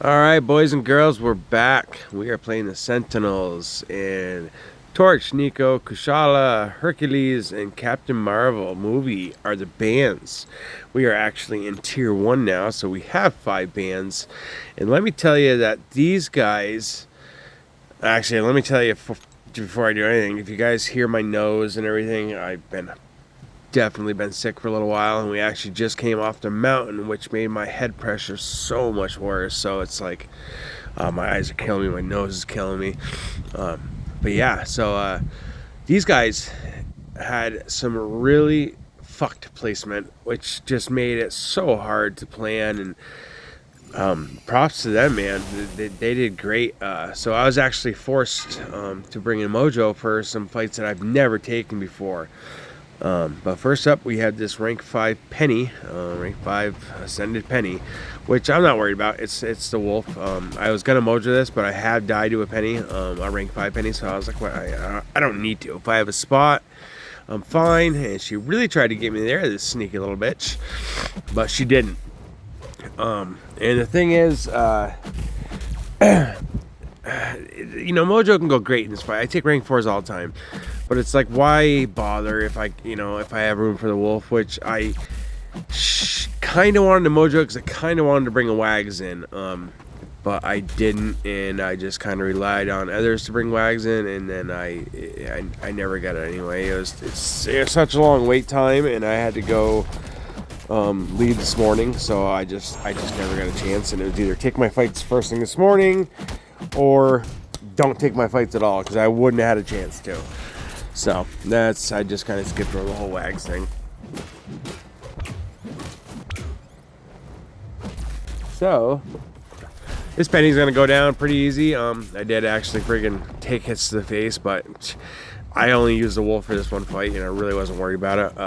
Alright, boys and girls, we're back. We are playing the Sentinels, and Torch, Nico, Kushala, Hercules, and Captain Marvel movie are the bands. We are actually in Tier 1 now, so we have 5 bands. And let me tell you that these guys... Actually, let me tell you before I do anything, if you guys hear my nose and everything, I've definitely been sick for a little while, and we actually just came off the mountain, which made my head pressure so much worse. So it's like my eyes are killing me, my nose is killing me. But yeah, so these guys had some really fucked placement, which just made it so hard to plan. And props to them, man. They did great. So I was actually forced to bring in Mojo for some fights that I've never taken before. But first up, we have this rank 5 penny, rank 5 ascended penny, which I'm not worried about. It's the wolf. I was gonna mojo this, but I have died to a penny, a rank 5 penny, so I was like, well, I don't need to. If I have a spot, I'm fine. And she really tried to get me there, this sneaky little bitch, but she didn't. And the thing is, Mojo can go great in this fight. I take rank 4s all the time. But it's like, why bother if I have room for the wolf, which I kind of wanted to mojo because I kind of wanted to bring a wags in, but I didn't, and I just kind of relied on others to bring wags in, and then I never got it anyway. It's such a long wait time, and I had to go leave this morning, so I just never got a chance, and it was either take my fights first thing this morning, or don't take my fights at all, because I wouldn't have had a chance to. So I just kind of skipped over the whole wags thing. So this penny's gonna go down pretty easy. I did actually friggin' take hits to the face, but I only used the wolf for this one fight, and I really wasn't worried about it.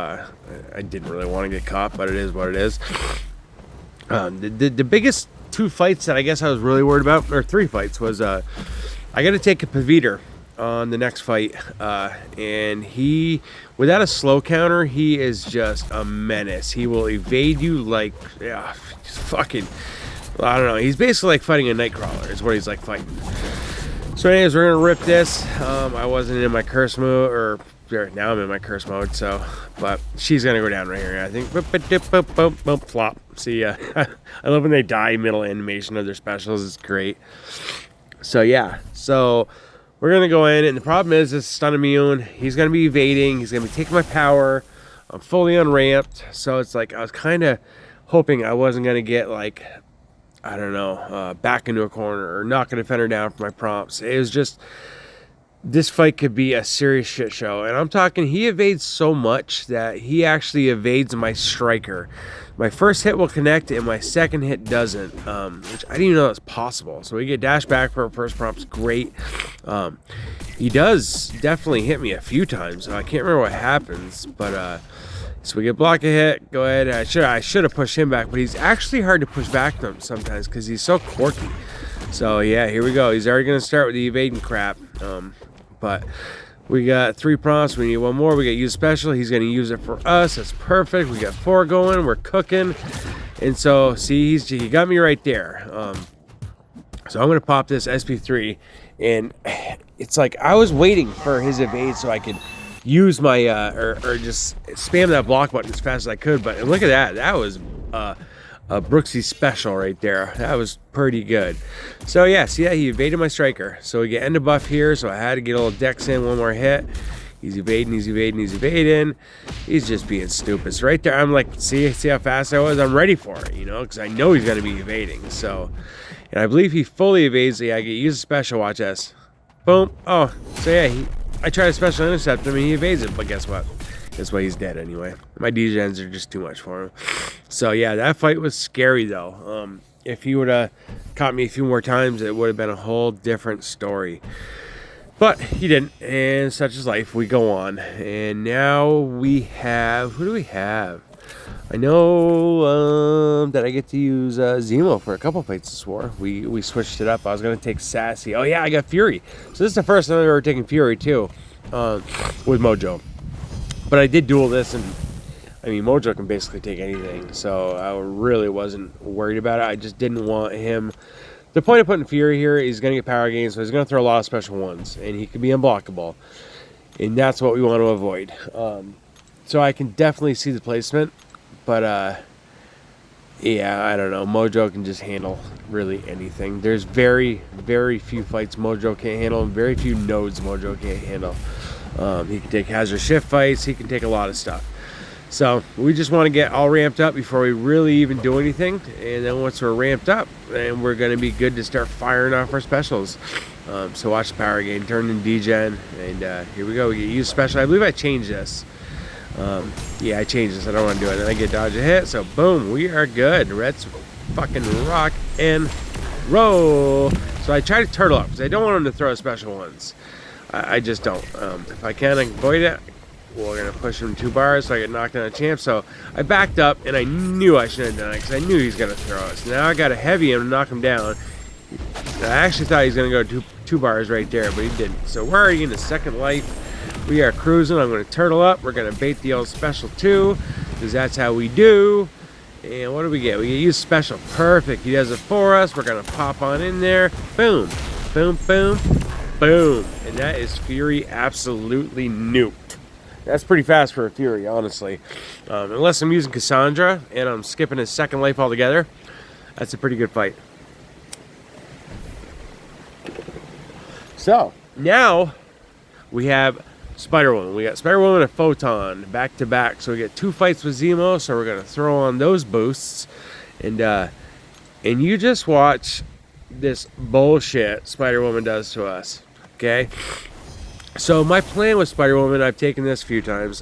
I didn't really want to get caught, but it is what it is. The biggest 2 fights that I guess I was really worried about, or 3 fights, was I got to take a Paviter on the next fight, and he, without a slow counter, he is just a menace. He will evade you like, fucking, I don't know, he's basically like fighting a nightcrawler is what he's like fighting. So anyways, we're gonna rip this. I wasn't in my curse mode, or now I'm in my curse mode, so, but she's gonna go down right here, I think. Flop. See ya. I love when they die middle animation of their specials. It's great. So yeah, so we're going to go in, and the problem is this stun immune. He's going to be evading. He's going to be taking my power. I'm fully unramped. So it's like I was kind of hoping I wasn't going to get, like, I don't know, back into a corner or knock a defender down for my prompts. It was just, this fight could be a serious shit show. And I'm talking, he evades so much that he actually evades my striker. My first hit will connect, and my second hit doesn't, which I didn't even know that was possible. So we get dash back for our first prompts, great. He does definitely hit me a few times. I can't remember what happens, but so we get block a hit. Go ahead. I should have pushed him back, but he's actually hard to push back them sometimes because he's so quirky. So yeah, here we go. He's already going to start with the evading crap, but we got 3 prompts. We need 1 more. We got use special. He's going to use it for us. That's perfect. We got 4 going. We're cooking. And so, see, he got me right there. So I'm going to pop this SP3. And it's like I was waiting for his evade so I could use my, or just spam that block button as fast as I could. But look at that. That was a Brooksy special right there. That was pretty good. So yeah, see that? He evaded my striker. So we get end of buff here, so I had to get a little dex in, 1 more hit. He's evading, he's evading, he's evading. He's just being stupid. So right there, I'm like, see how fast I was? I'm ready for it, because I know he's going to be evading. So, and I believe he fully evades. Yeah, I get use a special, watch this. Boom. Oh, so yeah, I try to special intercept him, and he evades it, but guess what? That's why he's dead anyway. My degens are just too much for him. So yeah, that fight was scary though. If he would have caught me a few more times, it would have been a whole different story. But he didn't, and such is life. We go on, and now we have, who do we have? I know that I get to use Zemo for a couple fights this war. We switched it up. I was gonna take Sassy. Oh yeah, I got Fury. So this is the first time I've ever taken Fury too, with Mojo. But I did duel this, and I mean, Mojo can basically take anything, so I really wasn't worried about it. I just didn't want him the point of putting Fury here, he's going to get power gains, so he's going to throw a lot of special ones, and he can be unblockable, and that's what we want to avoid. So I can definitely see the placement, but yeah, I don't know. Mojo can just handle really anything. There's very, very few fights Mojo can't handle, and very few nodes Mojo can't handle. He can take hazard shift fights. He can take a lot of stuff. So we just want to get all ramped up before we really even do anything. And then once we're ramped up, then we're going to be good to start firing off our specials. So watch the power gain, turn in degen, and here we go. We get use special. I believe I changed this. Yeah, I changed this. I don't want to do it. Then I get dodge a hit. So boom, we are good. Let's fucking rock and roll. So I try to turtle up because I don't want him to throw special ones. I just don't. If I can avoid it, we're going to push him 2 bars so I get knocked down a champ. So I backed up, and I knew I shouldn't have done it because I knew he's going to throw it. So now I got to heavy him to knock him down. I actually thought he was going to go two bars right there, but he didn't. So we're already in the second life. We are cruising. I'm going to turtle up. We're going to bait the old special 2 because that's how we do. And what do we get? We get use special. Perfect. He does it for us. We're going to pop on in there. Boom. Boom, boom, boom. And that is Fury absolutely nuked. That's pretty fast for a Fury, honestly. Unless I'm using Cassandra and I'm skipping his second life altogether, that's a pretty good fight. So, now we have Spider-Woman. We got Spider-Woman and Photon back to back. So we get 2 fights with Zemo, so we're going to throw on those boosts. And you just watch this bullshit Spider-Woman does to us. Okay? So my plan with Spider-Woman, I've taken this a few times,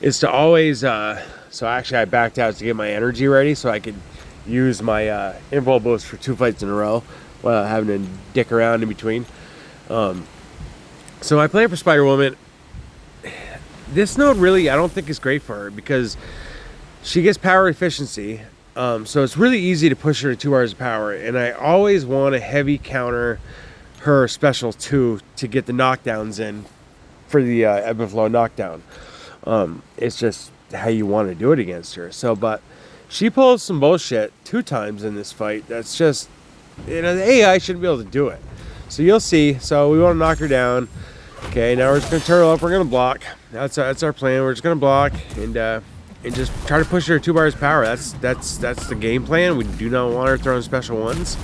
is to always, so actually I backed out to get my energy ready so I could use my invul boost for 2 fights in a row without having to dick around in between. So my plan for Spider-Woman, this node really I don't think is great for her because she gets power efficiency. So it's really easy to push her to 2 bars of power, and I always want to heavy counter her special 2 to get the knockdowns in for the ebb and flow knockdown. It's just how you want to do it against her. So, but she pulls some bullshit 2 times in this fight. That's just, the AI shouldn't be able to do it. So you'll see. So we want to knock her down. Okay, now we're just going to turtle up. We're going to block. That's our plan. We're just going to block and just try to push her 2 bars of power. That's the game plan. We do not want her throwing special ones.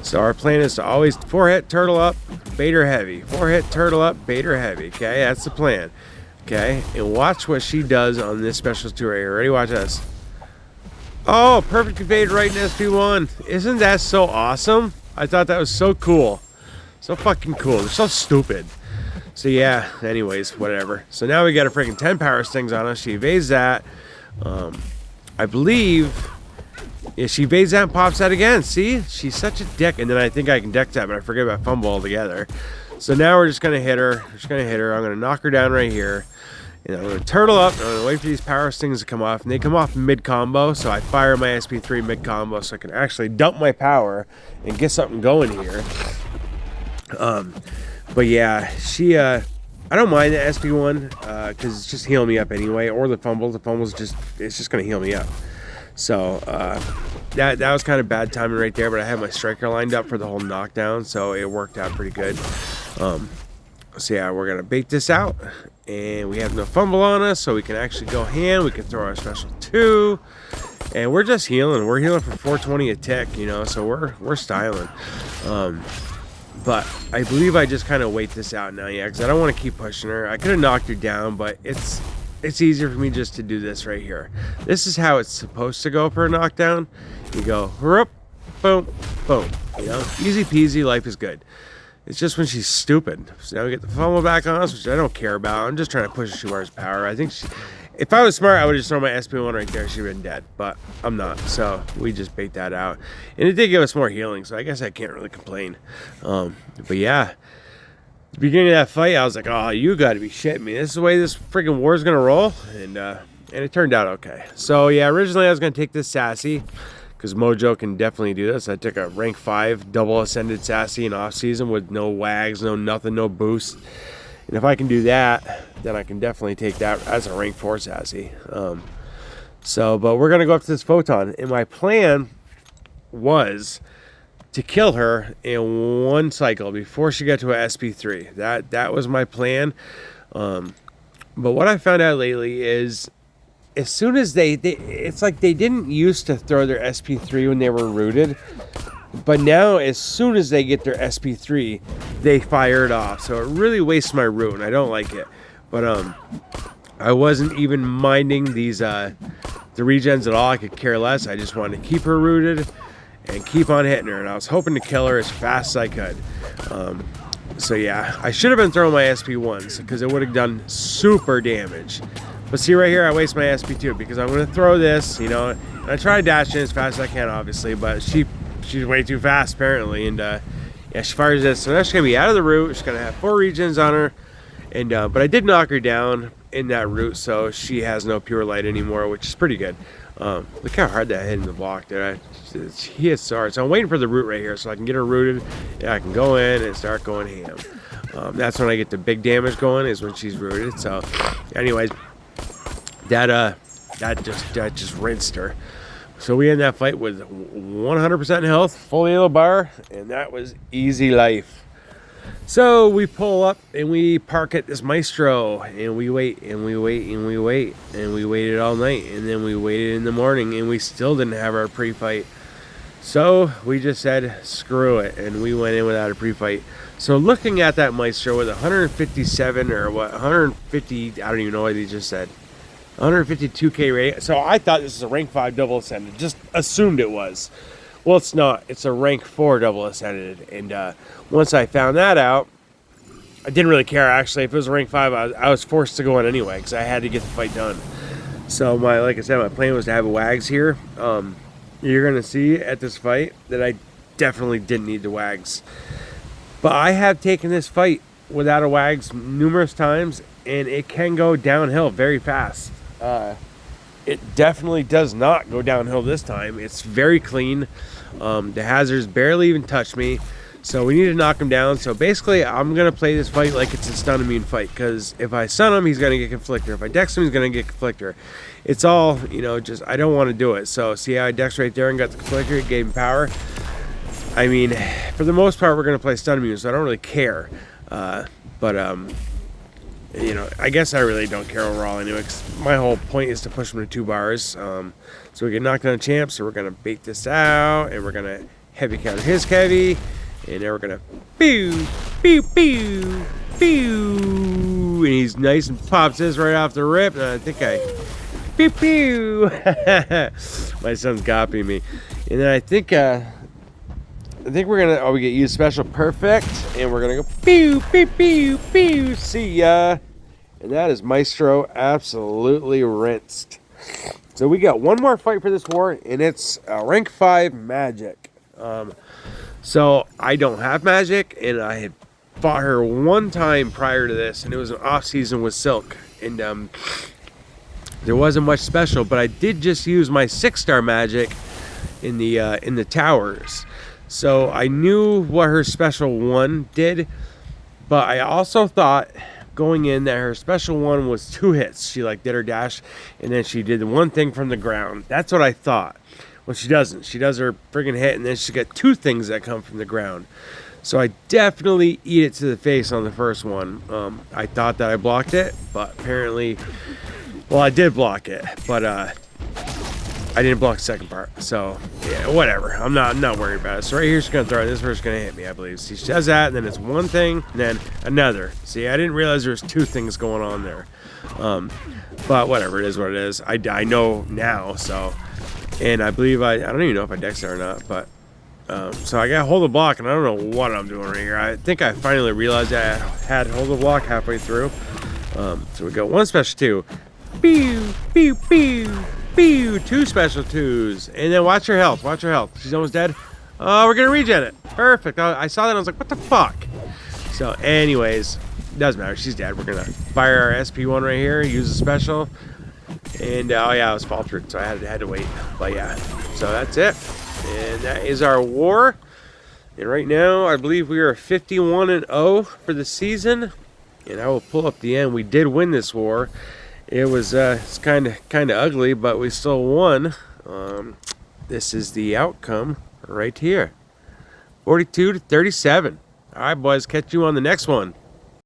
So our plan is to always 4-hit, turtle up, bait her heavy. 4-hit, turtle up, bait her heavy. Okay, that's the plan. Okay, and watch what she does on this special 2 right here. Ready? Watch this. Oh, perfect evade right in SP1. Isn't that so awesome? I thought that was so cool. So fucking cool. They're so stupid. So yeah, anyways, whatever. So now we got a freaking 10 power stings on us. She evades that. I believe... Yeah, she evades that and pops that again. See? She's such a dick. And then I think I can deck that, but I forget about fumble altogether. So now we're just going to hit her. I'm going to knock her down right here. And I'm going to turtle up. I'm going to wait for these power stings to come off. And they come off mid-combo. So I fire my SP3 mid-combo so I can actually dump my power and get something going here. But yeah, she... I don't mind the SP1 because it's just healing me up anyway. Or the fumble. The fumble's just... It's just going to heal me up. So that was kind of bad timing right there, but I had my striker lined up for the whole knockdown, so it worked out pretty good. So yeah, we're gonna bait this out, and we have no fumble on us, so we can actually go hand. We can throw our special 2, and we're just healing. We're healing for 420 a tick, so we're styling. But I believe I just kind of wait this out now, yeah, because I don't want to keep pushing her. I could have knocked her down, but it's easier for me just to do this right here. This is how it's supposed to go for a knockdown. You go, whoop, boom, boom. Easy peasy, life is good. It's just when she's stupid. So now we get the fumble back on us, which I don't care about. I'm just trying to push her 2 bars of power. I think if I was smart, I would just throw my SP1 right there. She'd been dead, but I'm not. So we just bait that out. And it did give us more healing, so I guess I can't really complain. But yeah. The beginning of that fight, I was like, oh, you got to be shitting me. This is the way this freaking war is going to roll. And it turned out okay. So, yeah, originally I was going to take this Sassy because Mojo can definitely do this. I took a rank 5 double ascended Sassy in off-season with no wags, no nothing, no boost. And if I can do that, then I can definitely take that as a rank 4 Sassy. But we're going to go up to this Photon. And my plan was to kill her in one cycle before she got to a SP3. That was my plan. But what I found out lately is, as soon as it's like they didn't used to throw their SP3 when they were rooted, but now as soon as they get their SP3, they fire it off. So it really wastes my root, and I don't like it. But I wasn't even minding these the regens at all. I could care less. I just wanted to keep her rooted and keep on hitting her, and I was hoping to kill her as fast as I could. So yeah, I should have been throwing my SP1s because it would have done super damage. But see right here, I waste my SP2 because I'm going to throw this, you know, and I try to dash in as fast as I can, obviously, but she's way too fast apparently, and yeah, she fires this, so now she's going to be out of the root. She's going to have 4 regens on her, and but I did knock her down in that root, so she has no pure light anymore, which is pretty good. Look how hard that hit in the block there. He is sorry. So I'm waiting for the root right here so I can get her rooted, and I can go in and start going ham. That's when I get the big damage going, is when she's rooted. So anyways, that just rinsed her. So we end that fight with 100% health, full yellow bar, and that was easy life. So we pull up and we park at this Maestro, and we wait and we wait and we wait, and we waited all night, and then we waited in the morning, and we still didn't have our pre-fight. So we just said screw it, and we went in without a pre-fight. So looking at that Maestro with 157 or what, 150, I don't even know what he just said, 152k rating. So I thought this was a rank 5 double ascended, just assumed it was. Well, it's not. It's a rank 4 double ascended, and once I found that out, I didn't really care, actually. If it was a rank 5, I was forced to go in anyway because I had to get the fight done. So like I said, my plan was to have a Wags here. You're going to see at this fight that I definitely didn't need the Wags. But I have taken this fight without a Wags numerous times, and it can go downhill very fast. It definitely does not go downhill this time. It's very clean. The hazards barely even touched me. So we need to knock him down. So basically, I'm going to play this fight like it's a stun immune fight. Because if I stun him, he's going to get Conflictor. If I dex him, he's going to get Conflictor. It's all, you know, just I don't want to do it. So see how I dex right there and got the Conflictor? It gave him power. I mean, for the most part, we're going to play stun immune. So I don't really care. You know, I guess I really don't care overall anyway, because my whole point is to push him to 2 bars. So we get knocked down champ, so we're going to bait this out, and we're going to heavy counter his heavy, and then we're going to pew, pew, pew, pew, and he's nice and pops this right off the rip, and I think pew, pew. My son's copying me. And then I think we're gonna, we get use special perfect, and we're gonna go pew, pew, pew, pew, see ya. And that is Maestro absolutely rinsed. So we got one more fight for this war, and it's rank 5 magic. So I don't have magic, and I had fought her one time prior to this, and it was an off season with Silk, and there wasn't much special, but I did just use my 6-star magic in the towers. So I knew what her special 1 did, but I also thought going in that her special 1 was 2 hits. She like did her dash, and then she did the one thing from the ground. That's what I thought. Well, she doesn't. She does her friggin' hit, and then she's got 2 things that come from the ground. So I definitely eat it to the face on the first one. I thought that I blocked it, but apparently, well, I did block it, but I didn't block the second part. So yeah, whatever. I'm not worried about it. So right here, she's gonna throw it. This first gonna hit me, I believe. See, she does that, and then it's one thing, and then another. See, I didn't realize there was 2 things going on there. But whatever, it is what it is. I know now. So, and I believe I don't even know if I dexed her or not, but. So I got hold of block, and I don't know what I'm doing right here. I think I finally realized that I had hold of block halfway through. So we got 1 special 2. Pew, pew, pew, pew. 2 special 2s. And then watch her health. Watch her health. She's almost dead. Oh, we're going to regen it. Perfect. I saw that, and I was like, what the fuck? So anyways, doesn't matter. She's dead. We're going to fire our SP1 right here. Use a special. And, oh yeah, I was faltered, so I had to wait. But yeah, so that's it. And that is our war. And right now, I believe we are 51-0 for the season. And I will pull up the end. We did win this war. It was it's kind of ugly, but we still won. This is the outcome right here. 42 to 37. All right, boys. Catch you on the next one.